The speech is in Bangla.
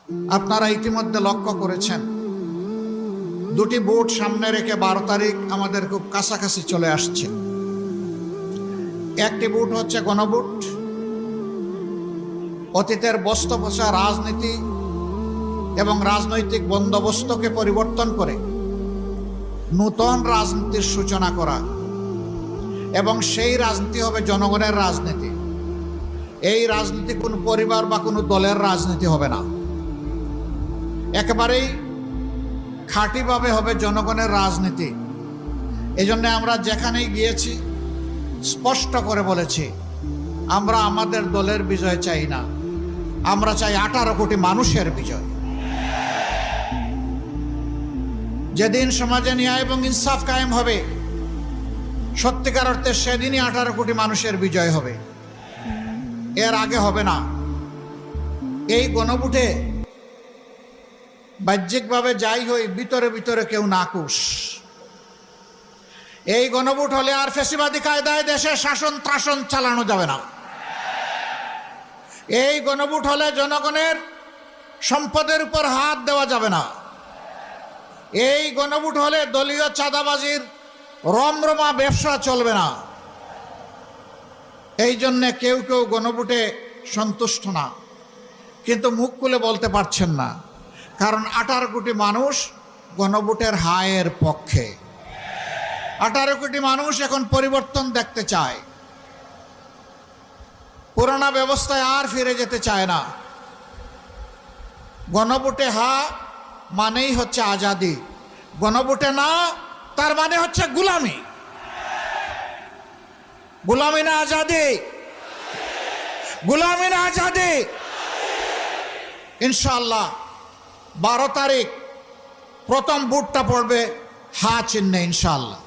আপনারা ইতিমধ্যে লক্ষ্য করেছেন দুটি ভোট সামনে রেখে 12 তারিখ আমাদের খুব কাছাকাছি চলে আসছে। একটি ভোট হচ্ছে গণভোট। অতীতের বস্তপচা রাজনীতি এবং রাজনৈতিক বন্দোবস্তকে পরিবর্তন করে নূতন রাজনীতির সূচনা করা, এবং সেই রাজনীতি হবে জনগণের রাজনীতি। এই রাজনীতি কোনো পরিবার বা কোনো দলের রাজনীতি হবে না, একেবারেই খাঁটিভাবে হবে জনগণের রাজনীতি। এই জন্য আমরা যেখানেই গিয়েছি স্পষ্ট করে বলেছি, আমরা আমাদের দলের বিজয় চাই না, আমরা চাই 18 কোটি মানুষের বিজয়। যেদিন সমাজে ন্যায় এবং ইনসাফ কায়েম হবে সত্যিকার অর্থে, সেদিনই 18 কোটি মানুষের বিজয় হবে, এর আগে হবে না। এই গণভোটে বাহ্যিকভাবে যাই হই, ভিতরে ভিতরে কেউ নাকুশ। এই গণভোট হলে আর ফ্যাসিবাদী কায়দায় দেশে শাসন ত্রাসন চালানো যাবে না। এই গণভোট হলে জনগণের সম্পদের উপর হাত দেওয়া যাবে না। এই গণভোট হলে দলীয় চাঁদাবাজির রমরমা ব্যবসা চলবে না। এই জন্যে কেউ কেউ গণভোটে সন্তুষ্ট না, কিন্তু মুখ খুলে বলতে পারছেন না, কারণ 18 কোটি মানুষ গণভোটের হায়ের পক্ষে। 18 কোটি মানুষ এখন পরিবর্তন দেখতে চায়, পুরোনো ব্যবস্থায় আর ফিরে যেতে চায় না। গণভোটে হা মানেই হচ্ছে আজাদি, গণভোটে না তার মানে হচ্ছে গোলামি। গোলামি না আজাদি, গোলামি না আজাদি। ইনশাআল্লাহ 12 তারিখ প্রথম ভোটটা পড়বে হা চিহ্নে, ইনশাআল্লাহ।